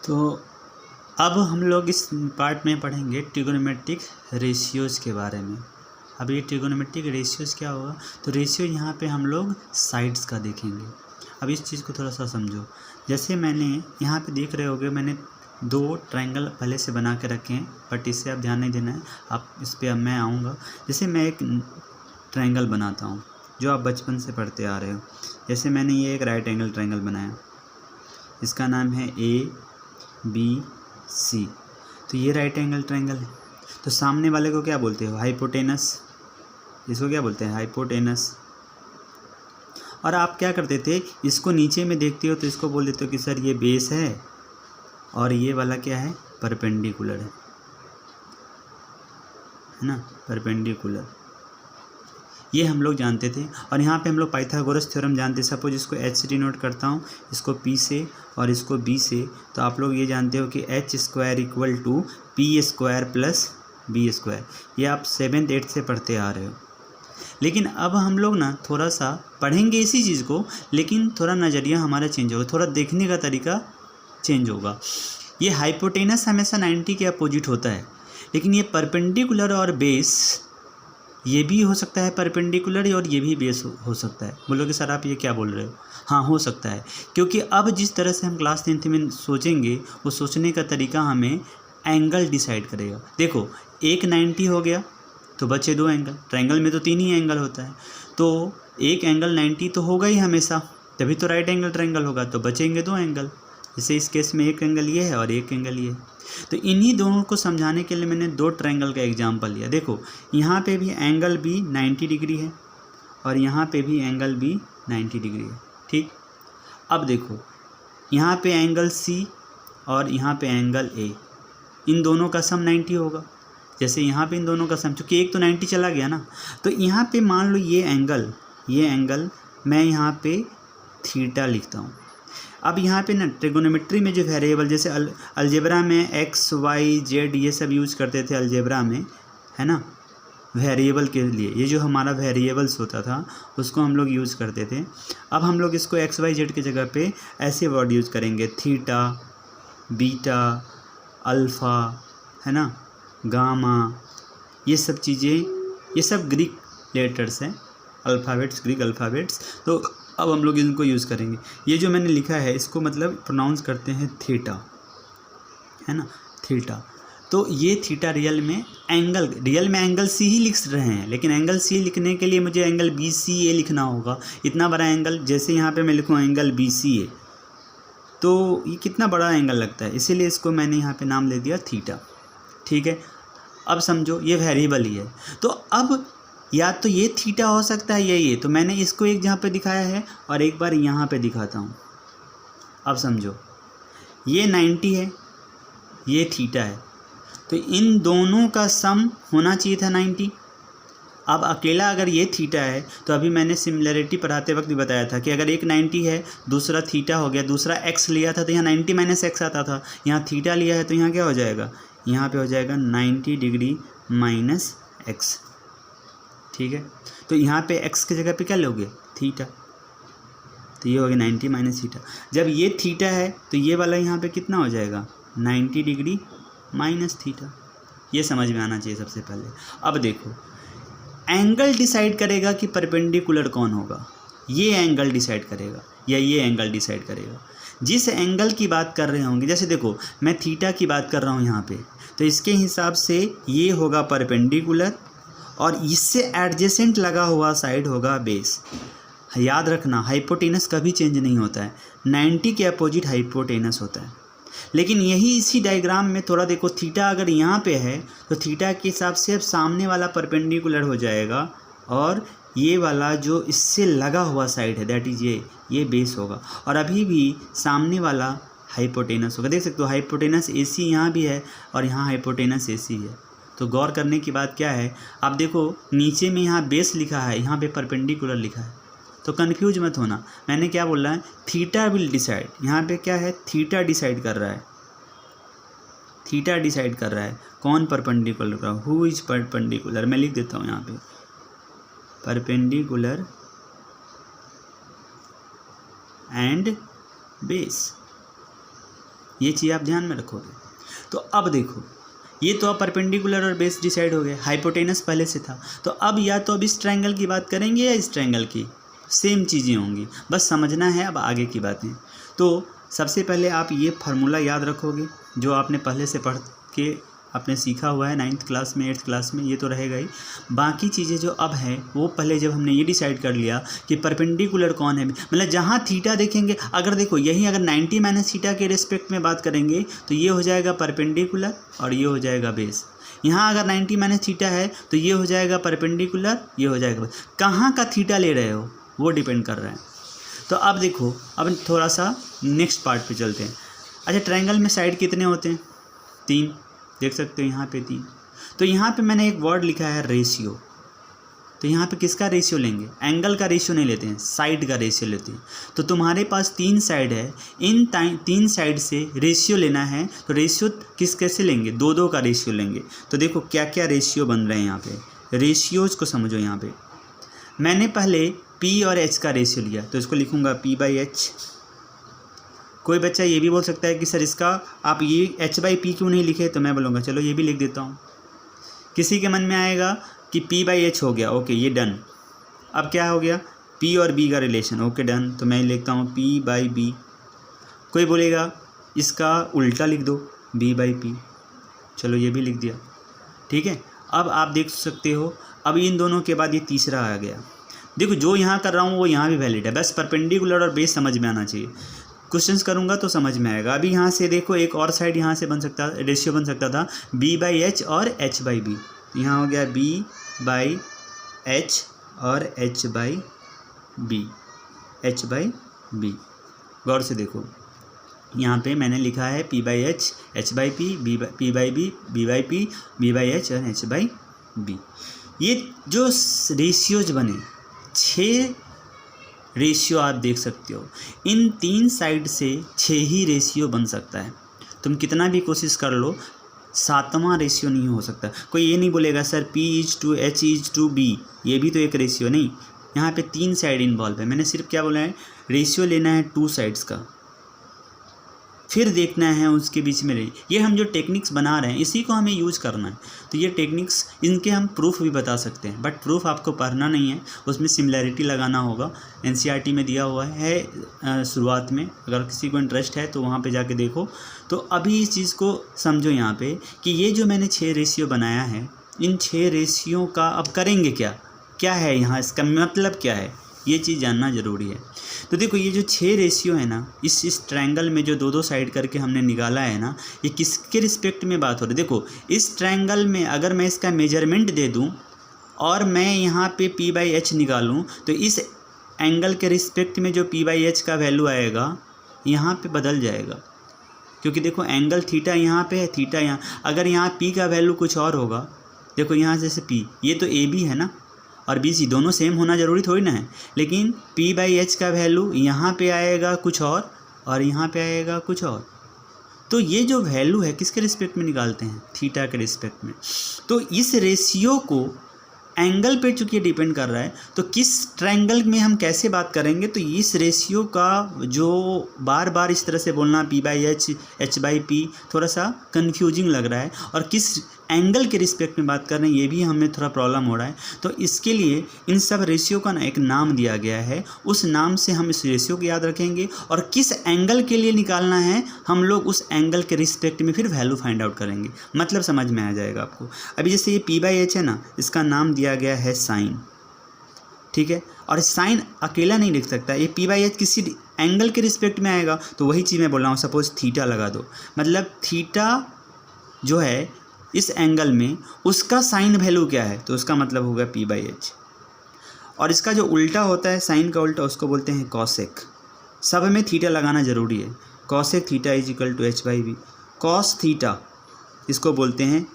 तो अब हम लोग इस पार्ट में पढ़ेंगे ट्रिगोनोमेट्रिक रेशियोज़ के बारे में। अब ये ट्रिगोनोमेट्रिक रेशियोज़ क्या होगा, तो रेशियो यहाँ पे हम लोग साइड्स का देखेंगे। अब इस चीज़ को थोड़ा सा समझो। जैसे मैंने यहाँ पे देख रहे होगे, मैंने दो ट्रायंगल पहले से बना के रखे हैं, बट इससे आप ध्यान नहीं देना है, आप इस पर अब मैं आऊँगा। जैसे मैं एक ट्रायंगल बनाता हूँ जो आप बचपन से पढ़ते आ रहे हो। जैसे मैंने ये एक राइट एंगल ट्रायंगल बनाया, इसका नाम है ABC। तो ये राइट एंगल ट्रायंगल है। तो सामने वाले को क्या बोलते हो, हाइपोटेनस। इसको क्या बोलते हैं, हाइपोटेनस। और आप क्या करते थे, इसको नीचे में देखते हो तो इसको बोल देते हो कि सर ये बेस है और ये वाला क्या है, परपेंडिकुलर है ना, परपेंडिकुलर। ये हम लोग जानते थे। और यहाँ पे हम लोग पाइथागोरस थ्योरम जानते हैं। सपोज इसको H से डिनोट करता हूँ, इसको P से और इसको B से, तो आप लोग ये जानते हो कि H square equal to P square plus B square. ये आप 7th 8th से पढ़ते आ रहे हो। लेकिन अब हम लोग ना थोड़ा सा पढ़ेंगे इसी चीज़ को, लेकिन थोड़ा नज़रिया हमारा चेंज होगा, थोड़ा देखने का तरीका चेंज होगा। ये हाइपोटेनस हमेशा 90 के अपोजिट होता है, लेकिन ये परपेंडिकुलर और बेस, ये भी हो सकता है परपेंडिकुलर और ये भी बेस हो सकता है। बोलोगे सर आप ये क्या बोल रहे हो, हाँ हो सकता है, क्योंकि अब जिस तरह से हम क्लास 10th में सोचेंगे, वो सोचने का तरीका हमें एंगल डिसाइड करेगा। देखो एक 90 हो गया तो बचे दो एंगल, ट्रायंगल में तो 3 ही एंगल होता है, तो एक एंगल 90 तो होगा ही हमेशा, तभी तो राइट एंगल ट्रायंगल होगा, तो बचेंगे 2 एंगल। जैसे इस केस में एक एंगल ये है और एक एंगल ये है। तो इन्हीं दोनों को समझाने के लिए मैंने 2 ट्रायंगल का एग्जांपल लिया। देखो यहाँ पे भी एंगल भी 90 डिग्री है और यहाँ पे भी एंगल भी 90 डिग्री है, ठीक। अब देखो यहाँ पे एंगल C और यहाँ पे एंगल A, इन दोनों का सम 90 होगा। जैसे यहाँ पे इन दोनों का सम, चूँकि एक तो 90 चला गया ना, तो यहाँ पे मान लो ये एंगल मैं यहाँ पे थीटा लिखता हूँ। अब यहाँ पे ना ट्रिगोनोमेट्री में जो वेरिएबल, जैसे अलजेब्रा में x y z ये सब यूज़ करते थे अलजेब्रा में, है ना, वेरिएबल के लिए। ये जो हमारा वेरिएबल्स होता था उसको हम लोग यूज़ करते थे। अब हम लोग इसको x y z की जगह पे ऐसे वर्ड यूज़ करेंगे, थीटा, बीटा, अल्फ़ा, है ना, गामा, ये सब चीज़ें, ये सब ग्रीक लेटर्स हैं, अल्फ़ाबेट्स, ग्रीक अल्फ़ाबेट्स। तो अब हम लोग इनको यूज़ करेंगे। ये जो मैंने लिखा है इसको मतलब प्रोनाउंस करते हैं थीटा, है ना, थीटा। तो ये थीटा रियल में एंगल C ही लिख रहे हैं, लेकिन एंगल C लिखने के लिए मुझे एंगल BCA लिखना होगा। इतना बड़ा एंगल, जैसे यहाँ पे मैं लिखूँ एंगल BCA, तो ये कितना बड़ा एंगल लगता है, इसीलिए इसको मैंने यहाँ पे नाम दे दिया थीटा, ठीक है। अब समझो ये वेरिएबल ही है, तो अब या तो ये थीटा हो सकता है या ये, तो मैंने इसको एक जहाँ पे दिखाया है और एक बार यहाँ पे दिखाता हूँ। अब समझो ये 90 है, ये थीटा है, तो इन दोनों का सम होना चाहिए था 90। अब अकेला अगर ये थीटा है, तो अभी मैंने सिमिलरिटी पढ़ाते वक्त भी बताया था कि अगर एक 90 है, दूसरा थीटा हो गया, दूसरा x लिया था तो यहाँ 90 माइनस x आता था, यहाँ थीटा लिया है तो यहाँ क्या हो जाएगा, यहाँ पे हो जाएगा 90 डिग्री माइनस x, ठीक है। तो यहाँ पे x की जगह पे क्या लोगे, थीटा, तो ये हो गया 90 माइनस थीटा। जब ये थीटा है तो ये वाला यहाँ पे कितना हो जाएगा, 90 डिग्री माइनस थीटा। ये समझ में आना चाहिए सबसे पहले। अब देखो एंगल डिसाइड करेगा कि परपेंडिकुलर कौन होगा, ये एंगल डिसाइड करेगा या ये एंगल डिसाइड करेगा। जिस एंगल की बात कर रहे होंगे, जैसे देखो मैं थीटा की बात कर रहा हूँ यहाँ पे, तो इसके हिसाब से ये होगा परपेंडिकुलर और इससे एडजेसेंट लगा हुआ साइड होगा बेस। याद रखना हाइपोटेनस कभी चेंज नहीं होता है, 90 के अपोजिट हाइपोटेनस होता है। लेकिन यही इसी डायग्राम में थोड़ा देखो, थीटा अगर यहाँ पे है तो थीटा के हिसाब से अब सामने वाला परपेंडिकुलर हो जाएगा और ये वाला जो इससे लगा हुआ साइड है दैट इज़ ये बेस होगा, और अभी भी सामने वाला हाइपोटेनस होगा। देख सकते हो हाइपोटेनस AC यहाँ भी है और यहाँ हाइपोटेनस AC है। तो गौर करने की बात क्या है, आप देखो नीचे में यहाँ बेस लिखा है, यहाँ पे परपेंडिकुलर लिखा है, तो कन्फ्यूज मत होना। मैंने क्या बोला है, थीटा विल डिसाइड, यहाँ पे क्या है, थीटा डिसाइड कर रहा है, थीटा डिसाइड कर रहा है कौन परपेंडिकुलर का, हु इज परपेंडिकुलर। मैं लिख देता हूँ यहाँ पे परपेंडिकुलर एंड बेस, ये चीज़ आप ध्यान में रखोगे। तो अब देखो, ये तो अब परपेंडिकुलर और बेस डिसाइड हो गए, हाइपोटेनस पहले से था। तो अब या तो अब इस ट्रायंगल की बात करेंगे या इस ट्रायंगल की, सेम चीज़ें होंगी, बस समझना है अब आगे की बातें। तो सबसे पहले आप ये फार्मूला याद रखोगे जो आपने पहले से पढ़ के आपने सीखा हुआ है 9th क्लास में 8th क्लास में, ये तो रहेगा ही। बाकी चीज़ें जो अब हैं वो पहले जब हमने ये डिसाइड कर लिया कि परपेंडिकुलर कौन है, मतलब जहाँ थीटा देखेंगे, अगर देखो यही अगर 90 माइनस थीटा के रिस्पेक्ट में बात करेंगे तो ये हो जाएगा परपेंडिकुलर और ये हो जाएगा बेस। यहाँ अगर 90 माइनस थीटा है तो ये हो जाएगा परपेंडिकुलर, ये हो जाएगा बेस। कहाँ का थीटा ले रहे हो वो डिपेंड कर रहा है। तो अब देखो, अब थोड़ा सा नेक्स्ट पार्ट पे चलते हैं। अच्छा, ट्रायंगल में साइड कितने होते हैं? 3, देख सकते हो यहाँ पे 3। तो यहाँ पे मैंने एक वर्ड लिखा है रेशियो। तो यहाँ पे किसका रेशियो लेंगे? एंगल का रेशियो नहीं लेते हैं, साइड का रेशियो लेते हैं। तो तुम्हारे पास 3 साइड है, इन 3 साइड से रेशियो लेना है। तो रेशियो कैसे लेंगे? 2-2 का रेशियो लेंगे। तो देखो क्या क्या रेशियो बन रहे हैं यहाँ पे, रेशियोज को समझो। यहाँ पे मैंने पहले P और H का रेशियो लिया, तो इसको लिखूँगा P/H। कोई बच्चा ये भी बोल सकता है कि सर इसका आप ये H/P क्यों नहीं लिखे? तो मैं बोलूँगा चलो ये भी लिख देता हूँ। किसी के मन में आएगा कि P/H हो गया, ओके ये डन। अब क्या हो गया? P और B का रिलेशन, ओके डन। तो मैं लिखता हूँ P/B। कोई बोलेगा इसका उल्टा लिख दो, B/P। चलो ये भी लिख दिया, ठीक है। अब आप देख सकते हो, अब इन दोनों के बाद ये तीसरा आ गया। देखो जो यहाँ कर रहा हूँ वो यहाँ भी वैलिड है, बस परपेंडिकुलर और बेस समझ में आना चाहिए। क्वेश्चंस करूँगा तो समझ में आएगा। अभी यहाँ से देखो एक और साइड यहाँ से बन सकता, रेशियो बन सकता था B/H और H/B। यहाँ हो गया B/H और H/B। गौर से देखो, यहाँ पे मैंने लिखा है P/H, H/P, P/B, B/P, B/H और H/B। ये जो रेशियोज बने 6 रेशियो आप देख सकते हो। इन 3 साइड से 6 ही रेशियो बन सकता है। तुम कितना भी कोशिश कर लो, 7वां रेशियो नहीं हो सकता। कोई ये नहीं बोलेगा सर P/H/B, ये भी तो एक रेशियो नहीं। यहाँ पे 3 साइड इन्वॉल्व है। मैंने सिर्फ क्या बोला है, रेशियो लेना है 2 साइड्स का, फिर देखना है उसके बीच में रही। ये हम जो टेक्निक्स बना रहे हैं इसी को हमें यूज करना है। तो ये टेक्निक्स, इनके हम प्रूफ भी बता सकते हैं, बट प्रूफ आपको पढ़ना नहीं है, उसमें सिमिलैरिटी लगाना होगा। NCERT में दिया हुआ है शुरुआत में, अगर किसी को इंटरेस्ट है तो वहाँ पे जाके देखो। तो अभी इस चीज़ को समझो यहाँ पे कि ये जो मैंने 6 रेशियो बनाया है, इन 6 रेशियो का अब करेंगे क्या है यहाँ, इसका मतलब क्या है, ये चीज़ जानना ज़रूरी है। तो देखो ये जो 6 रेशियो है ना, इस ट्रायंगल में जो 2-2 साइड करके हमने निकाला है ना, ये किसके रिस्पेक्ट में बात हो रही है? देखो इस ट्रायंगल में अगर मैं इसका मेजरमेंट दे दूं और मैं यहाँ पे P/H निकालूं, तो इस एंगल के रिस्पेक्ट में जो P/H का वैल्यू आएगा यहाँ पे बदल जाएगा। क्योंकि देखो एंगल थीटा यहाँ पे है, थीटा यहाँ, अगर यहाँ P का वैल्यू कुछ और होगा, देखो यहाँ जैसे P, ये तो AB है ना, और BC दोनों सेम होना ज़रूरी थोड़ी ना है, लेकिन P/H का वैल्यू यहाँ पे आएगा कुछ और यहाँ पे आएगा कुछ और। तो ये जो वैल्यू है किसके रिस्पेक्ट में निकालते हैं? थीटा के रिस्पेक्ट में। तो इस रेशियो को एंगल पे चूँकि डिपेंड कर रहा है, तो किस ट्रायंगल में हम कैसे बात करेंगे, तो इस रेशियो का जो बार बार इस तरह से बोलना P/H, H/P थोड़ा सा कंफ्यूजिंग लग रहा है, और किस एंगल के रिस्पेक्ट में बात कर रहे हैं ये भी हमें थोड़ा प्रॉब्लम हो रहा है। तो इसके लिए इन सब रेशियो का ना एक नाम दिया गया है, उस नाम से हम इस रेशियो को याद रखेंगे, और किस एंगल के लिए निकालना है हम लोग उस एंगल के रिस्पेक्ट में फिर वैल्यू फाइंड आउट करेंगे। मतलब समझ में आ जाएगा आपको। अभी जैसे ये P/H है ना, इसका नाम दिया गया है साइन, ठीक है, और साइन अकेला नहीं लिख सकता, ये P/H किसी एंगल के रिस्पेक्ट में आएगा। तो वही चीज़ मैं बोल रहा हूँ, सपोज थीटा लगा दो, मतलब थीटा जो है इस एंगल में उसका साइन वैल्यू क्या है, तो उसका मतलब होगा P/H। और इसका जो उल्टा होता है, साइन का उल्टा, उसको बोलते हैं कॉसेक। सब में थीटा लगाना ज़रूरी है। Cosec theta is equal to H/B। Cos theta इसको बोलते हैं,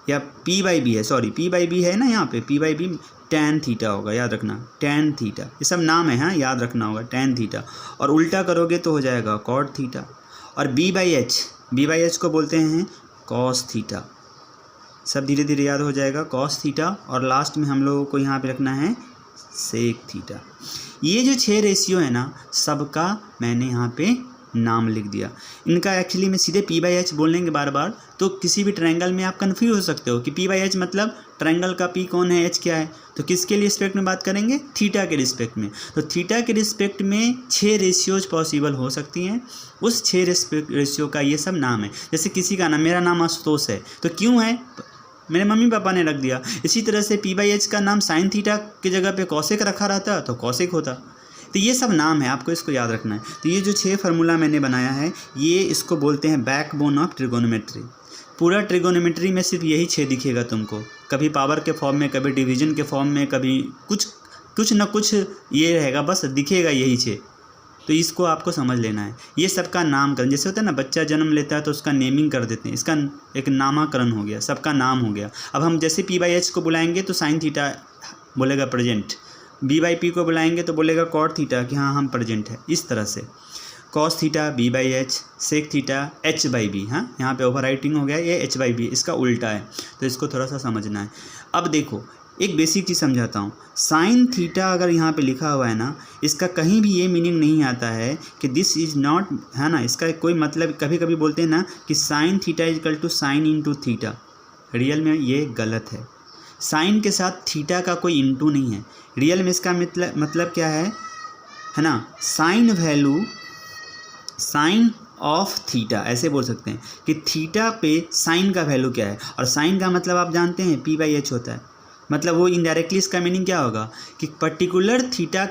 या P/B है, सॉरी P/B है ना, यहाँ पे P/B टैन थीटा होगा, याद रखना, टैन थीटा, ये सब नाम है, हाँ याद रखना होगा, टैन थीटा। और उल्टा करोगे तो हो जाएगा कॉट थीटा। और B/H को बोलते हैं कॉस थीटा। सब धीरे धीरे याद हो जाएगा, कॉस थीटा, और लास्ट में हम लोगों को यहाँ पे रखना है सेक थीटा। ये जो 6 रेशियो है ना, सबका मैंने यहाँ पे नाम लिख दिया। इनका एक्चुअली में सीधे P/H बोल लेंगे बार बार तो किसी भी ट्रायंगल में आप कन्फ्यूज हो सकते हो कि P/H मतलब ट्रायंगल का P कौन है, H क्या है। तो किसके रिस्पेक्ट में बात करेंगे, थीटा के रिस्पेक्ट में। तो थीटा के रिस्पेक्ट में 6 रेशियोज पॉसिबल हो सकती हैं, उस 6 रेशियो का ये सब नाम है। जैसे किसी का नाम, मेरा नाम आशुतोष है तो क्यों है, मेरे मम्मी पापा ने रख दिया। इसी तरह से P/H का नाम साइन थीटा की जगह पे कॉसेक रखा रहता तो कॉसेक होता। तो ये सब नाम है, आपको इसको याद रखना है। तो ये जो 6 फार्मूला मैंने बनाया है, ये इसको बोलते हैं बैकबोन ऑफ ट्रिगोनोमेट्री। पूरा ट्रिगोनोमेट्री में सिर्फ यही 6 दिखेगा तुमको, कभी पावर के फॉर्म में, कभी डिवीजन के फॉर्म में, कभी कुछ ना कुछ ये रहेगा, बस दिखेगा यही 6। तो इसको आपको समझ लेना है। ये सबका नामकरण, जैसे होता है ना, बच्चा जन्म लेता है तो उसका नेमिंग कर देते हैं, इसका एक नामाकरण हो गया, सबका नाम हो गया। अब हम जैसे P/H को बुलाएंगे तो साइन थीटा बोलेगा प्रेजेंट, B/P को बुलाएंगे तो बोलेगा कॉट थीटा कि हाँ हम प्रेजेंट है। इस तरह से cos theta B/H, sec theta H/B। हाँ, यहाँ पे ओवर राइटिंग हो गया, ये H/B इसका उल्टा है, तो इसको थोड़ा सा समझना है। अब देखो एक बेसिक चीज़ समझाता हूँ। साइन थीटा अगर यहाँ पे लिखा हुआ है ना, इसका कहीं भी ये मीनिंग नहीं आता है कि दिस इज़ नॉट, है ना, इसका कोई मतलब, कभी कभी बोलते हैं ना कि sine theta is equal to sine into theta. Real में ये गलत है। साइन के साथ थीटा का कोई इंटू नहीं है। रियल में इसका मतलब क्या है ना, sine value, sine of theta ऐसे बोल सकते हैं कि थीटा पे साइन का वैल्यू क्या है। और साइन का मतलब आप जानते हैं P/H होता है। मतलब वो इनडायरेक्टली इसका मीनिंग क्या होगा कि पर्टिकुलर थीटा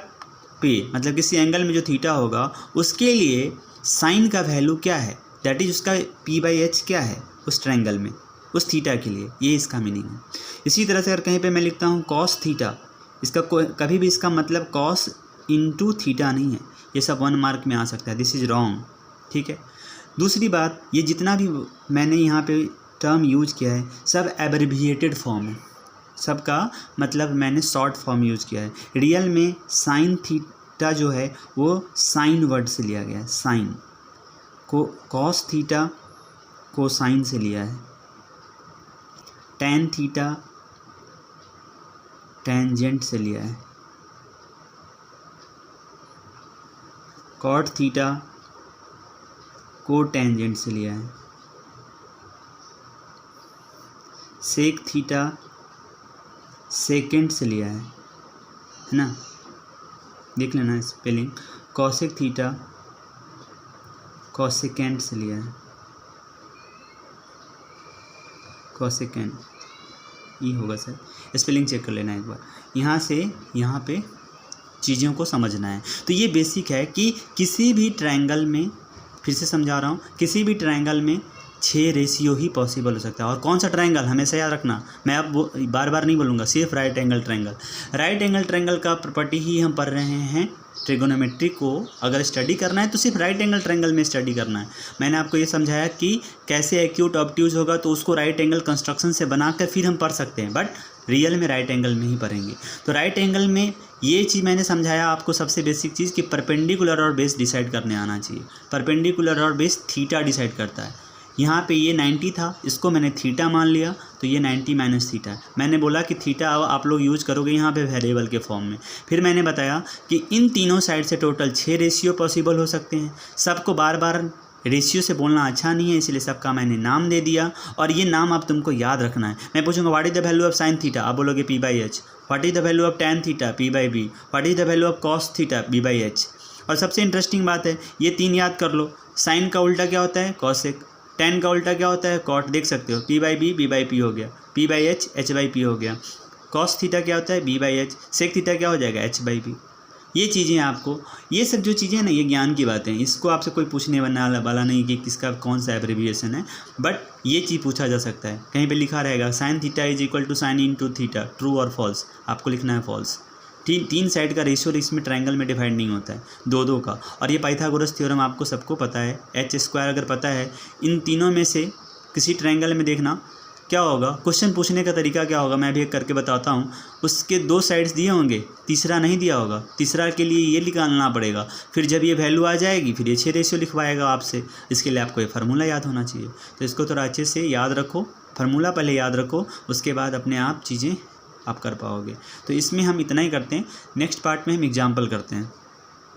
पे, मतलब किसी एंगल में जो थीटा होगा उसके लिए साइन का वैल्यू क्या है, दैट इज उसका P/H क्या है उस ट्रायंगल में, उस थीटा के लिए, ये इसका मीनिंग है। इसी तरह से अगर कहीं पे मैं लिखता हूँ कॉस थीटा, इसका कभी भी इसका मतलब कॉस इंटू थीटा नहीं है। ये सब 1 मार्क में आ सकता है, दिस इज़ रॉन्ग। ठीक है। दूसरी बात, ये जितना भी मैंने यहाँ पे टर्म यूज किया है सब एब्रिविएटेड फॉर्म है, सबका मतलब मैंने शॉर्ट फॉर्म यूज किया है। रियल में साइन थीटा जो है वो साइन वर्ड से लिया गया है, साइन को, कॉस थीटा को साइन से लिया है, टैन थीटा टेंजेंट से लिया है, कॉट थीटा को टेंजेंट से लिया है, सेक थीटा सेकेंड से लिया है ना, देख लेना स्पेलिंग। कॉसेक थीटा कॉसेकेंड से लिया है, कॉसेकेंड ये होगा सर, स्पेलिंग चेक कर लेना एक बार। यहाँ से यहाँ पे चीज़ों को समझना है। तो ये बेसिक है कि किसी भी ट्रायंगल में, फिर से समझा रहा हूँ, किसी भी ट्रायंगल में 6 रेशियो ही पॉसिबल हो सकता है। और कौन सा ट्रायंगल, हमेशा याद रखना, मैं अब बार बार नहीं बोलूँगा, सिर्फ right angle triangle. Right angle triangle का प्रॉपर्टी ही हम पढ़ रहे हैं। ट्रिगोनोमेट्री को अगर स्टडी करना है तो सिर्फ राइट एंगल ट्रायंगल में स्टडी करना है। मैंने आपको ये समझाया कि कैसे एक्यूट ऑब्ट्यूज होगा तो उसको राइट एंगल कंस्ट्रक्शन से बनाकर फिर हम पढ़ सकते हैं, बट रियल में राइट एंगल में ही पढ़ेंगे। तो राइट एंगल में ये चीज़ मैंने समझाया आपको, सबसे बेसिक चीज़ कि परपेंडिकुलर और बेस डिसाइड करने आना चाहिए। परपेंडिकुलर और बेस थीटा डिसाइड करता है। यहाँ पे ये 90 था, इसको मैंने थीटा मान लिया तो ये 90 माइनस थीटा है। मैंने बोला कि थीटा आप लोग यूज़ करोगे यहाँ पे वेरिएबल के फॉर्म में। फिर मैंने बताया कि इन तीनों साइड से टोटल 6 रेशियो पॉसिबल हो सकते हैं। सबको बार बार रेशियो से बोलना अच्छा नहीं है, इसलिए सबका मैंने नाम दे दिया। और ये नाम आप तुमको याद रखना है। मैं पूछूंगा what is the value of sine theta, आप बोलोगे P/H। What is the value of tan theta, P/B। What is the value of cos theta, B/H। और सबसे इंटरेस्टिंग बात है, ये 3 याद कर लो। साइन का उल्टा क्या होता है, कॉसेक। टैन का उल्टा क्या होता है, कॉट। देख सकते हो, P/B B/P हो गया, P/H H/P हो गया। कॉस थीटा क्या होता है, B/H। सेक थीटा क्या हो जाएगा, H/P। ये चीज़ें आपको, ये सब जो चीज़ें हैं ना, ये ज्ञान की बातें हैं। इसको आपसे कोई पूछने वाला नहीं कि किसका कौन सा एब्रिविएशन है, बट ये चीज़ पूछा जा सकता है। कहीं पे लिखा रहेगा sine theta is equal to sine into theta, true और फॉल्स, आपको लिखना है फॉल्स। 3 साइड का रेशियो इसमें ट्रायंगल में डिवाइड नहीं होता है, 2 का। और ये पाइथागोरस थ्योरम आपको सबको पता है, H² अगर पता है, इन तीनों में से किसी ट्रायंगल में देखना क्या होगा, क्वेश्चन पूछने का तरीका क्या होगा, मैं भी एक करके बताता हूँ। उसके 2 साइड्स दिए होंगे, तीसरा नहीं दिया होगा, तीसरा के लिए ये निकालना पड़ेगा। फिर जब ये वैल्यू आ जाएगी फिर ये 6 रेशियो लिखवाएगा आपसे। इसके लिए आपको ये फार्मूला याद होना चाहिए। तो इसको थोड़ा अच्छे से याद रखो, फार्मूला पहले याद रखो, उसके बाद अपने आप चीज़ें आप कर पाओगे। तो इसमें हम इतना ही करते हैं, नेक्स्ट पार्ट में हम एग्जाम्पल करते हैं।